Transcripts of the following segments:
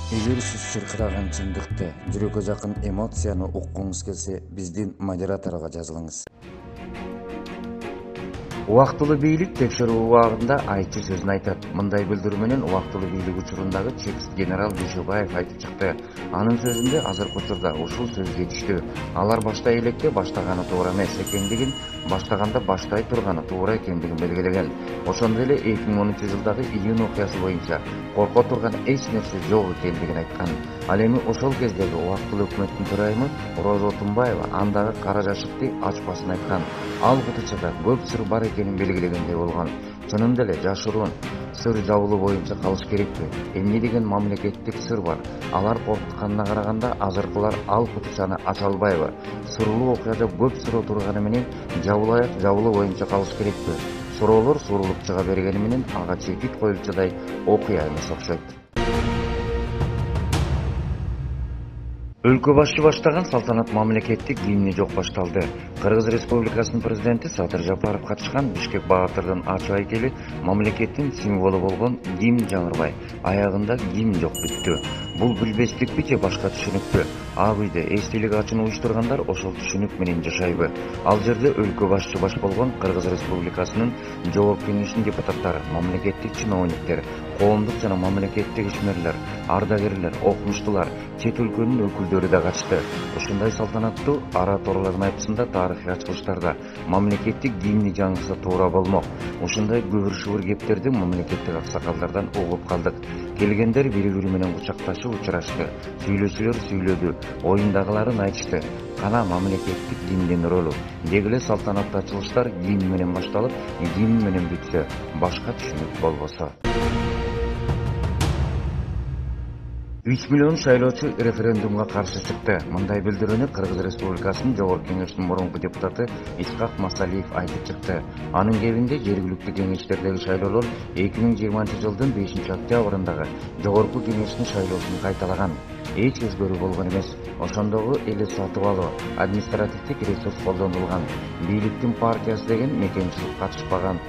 Эгер сиз чыркыраган чындыкты, жүрөккө жакын эмоцияны уккуңуз келсе, биздин модераторго жазылыңыз. Убактылуу бийлик текшерүү убагында айтчы сөзүн айтат. Мындай билдирүү менен убактылуу бийлик учурундагы чекист генерал Дүйшөбаев айтып чыкты. Анын сөзүндө азыркы учурда ушул сөз жетиштүү. Алар баштай электе баштаганы туура эмес экендигин, баштаганда баштай турганы туура экендигин белгилеген. Ошондой эле 2010 жылдагы июнь окуясы боюнча корко турган эч нерсе жок экендигин айткан. Ал эми ошол кездеги убактылуу өкмөттүн төрайымы Роза Отунбаева андагы кара жашыкты ачпасын айткан. Ал кутучада көп сыр бар экенин белгилегендей болгон. Чынында эле жашыруун сыр жабылуу боюнча калыш керекпи? Эмне деген мамлекеттик сыр бар? Алар коркутканына караганда азыркылар ал кутучаны ача албайбы? Сырлуу окуяда көп сыр отурганы менен жабылуу боюнча калыш керекпи? Суроолор сурулуп чыга бергени менен ага чекит коюлчудай окуя эмес окшойт. Өлкө башчы баштаган салтанат мамлекеттик гимни жок башталды. Кыргыз Республикасынын президенти Садыр Жапаров катышкан Бишкек Баатырдын ачуу айкели мамлекеттин символу болгон гимн жаңырбай, аягында гимн жок бүттү. Бул билбестикпи же башка түшүнүкпү? Ак үйдө эстелик ачууну уюштургандар ошол түшүнүк менен жашайбы? Ал жерде өлкө башчы баш болгон Кыргыз Республикасынын Жогорку Кеңешинин депутаттары, мамлекеттик чиновниктер, коомдук жана мамлекеттик ишмерлер, ардагерлер, окумуштуулар, чет өлкөнүн өкүлдөрү да катышты. Ушундай салтанаттуу ораторлордун айтымында тарыхый ачылыштарда мамлекеттик гимни жаңырса туура болмок. Ушундай күбүр-шүбүр кептерди мамлекеттик аксакалдардан угуп калдык. Келгендер бири-бири менен кучакташып учурашты. Сүйлөсүлөр сүйлөдү, оюндагыларын айтышты. Кана мамлекеттик гимндин ролу. Дегиле салтанаттуу ачылыштар гимн менен башталып, гимн менен бүтсө, башка түшүнүк болбосо. 3 миллион шайлоочу референдумга каршы чыкты. Мындай билдирүүнү Кыргыз Республикасынын Жогорку Кеңешинин мурунку депутаты Исхак Масалиев айтып чыкты. Анын кебинде жергиликтүү кеңештердеги шайлоолор 2020 жылдын 5 октябрындагы Жогорку Кеңештин шайлоосун кайталаган. Эч өзгөрүү болгон эмес. Ошондогу эле сатып алуу, административдик ресурс колдонулган. Бийликтин партиясы деген мекенчил катышпаган.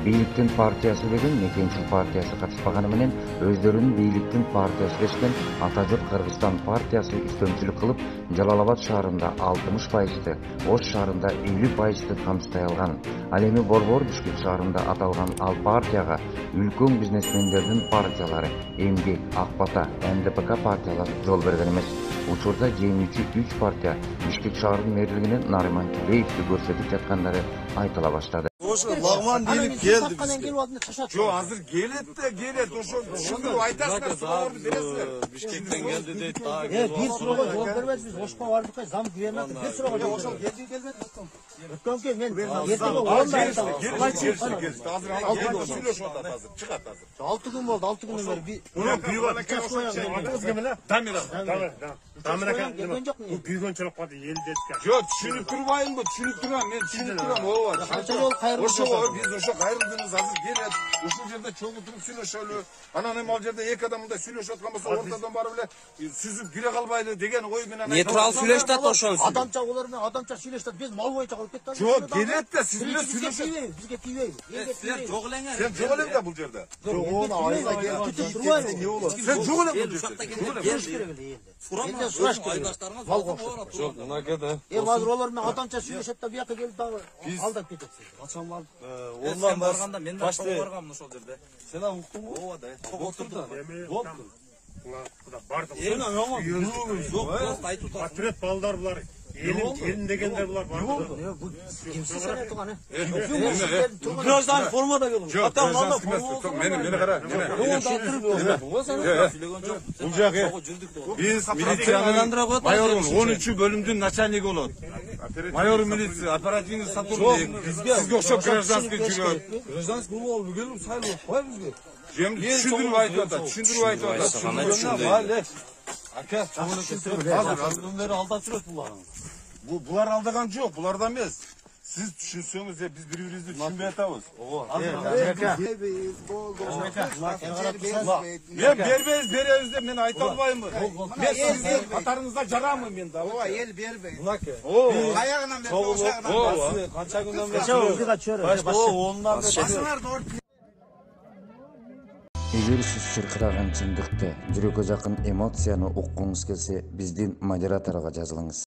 Бийликтин партиясы деген мекенчил партиясы катышпаганы менен өздөрүнүн бийликтин партиясы дешкен Ата журт Кыргызстан партиясы үстөмчүлүк кылып, Жалал-Абад шаарында 60%, Ош шаарында 50% камсыздай алган. Ал эми Борбор Бишкек шаарында аталган ал партияга үлкөн бизнесмендердин партиялары Эмгек, Ак Бата, МДПК партиялары жол берген эмес. Учурда жеңүүчү 3 партия Бишкек шаарынын мэрлигинен Нариман Тилеевди көрсөтүп жаткандары айтыла баштады. Лагман бийлик келди бизге. Жо, азыр келет, ошо түшүндүрүп айтасыздар, суроолорду бересиздер. Бишкектен келди дейт. Бир суроого жооп бербедиз, Ошко бардык, зам губернатор бир суроого жооп ошол келди келбедиз. Өткөнкө мен эртең онда айтам. Азыр алты сүйлөшүп атат азыр, чыгат азыр. 6 күн болду, 6 күндөн бери. Уна күйгөн Күйгөнчүлүк кылды эл деске. Жок, түшүнүп турбайбы? Түшүнүп турам, мен түшүнүп турам. Ооба. Канча жол кайрылып Ошо биз ошо кайрылдыңыз азыр келет. Ушул жерде чогуу туруп сүйлөшөлү. Анан эми ал жерде эки адам мындай сүйлөшүп аткан болсо, ортодон барып эле сүзүп кире калбайлы деген ой менен. Не туралы сүйлөшүп атат ошонусу? Адамча олар менен адамча сүйлөшүп атат. Биз мал боюнча калып кеттик. Жок, келет да сиз менен сүйлөшөт. Бизге тийбейби? Сен жок элеңер. Сен жок элең да бул жерде. Жок, оны айга келип турбайбы? Не болот? Сен жок элең бул Сураш керек жерде. эле. Элде сураш керек. Мал кошот. Жок, мынакей да. Азыр олар менен адамча сүйлөшөт да бияка келип дагы алдап кетет. Качан барып, ондан барганда мен да баргам ошол жерде. Сен да уктуңбу? Ооба да. Отурду. Болду. Куда бардык. Жок, просто айтып турат. Патриот балдар булар. Элин дегендер булар барды. Кимсиз сен турган? Граждан формада келди. Жок, мени кара. Бул жак биз милиция майорун 13 бөлүмдүн начальниги болот. Майор милиция оперативный сотрудник. Сизге окшоп гражданский жүрөт. Гражданский болобу келип сайлап кой бизге. Түшүндүрүп айтып атат. Ака, азыр алдап жүрөт булар. Булар алдаган жок, буларда эмес. Siz düşünseniz ya biz birbirimizi düşünmeye atavuz. Ben berbeyiz de ben aytalbayım mı? Ben sizin katarınızda jaramı men da. Ova el berbey. Ayağından ben uşağından. Kança günden beri. Başka ondan beri. Эгер сиз чыркыраган чындыкты, жүрөккө жакын эмоцияны уккуңуз келсе, биздин модераторго жазылыңыз.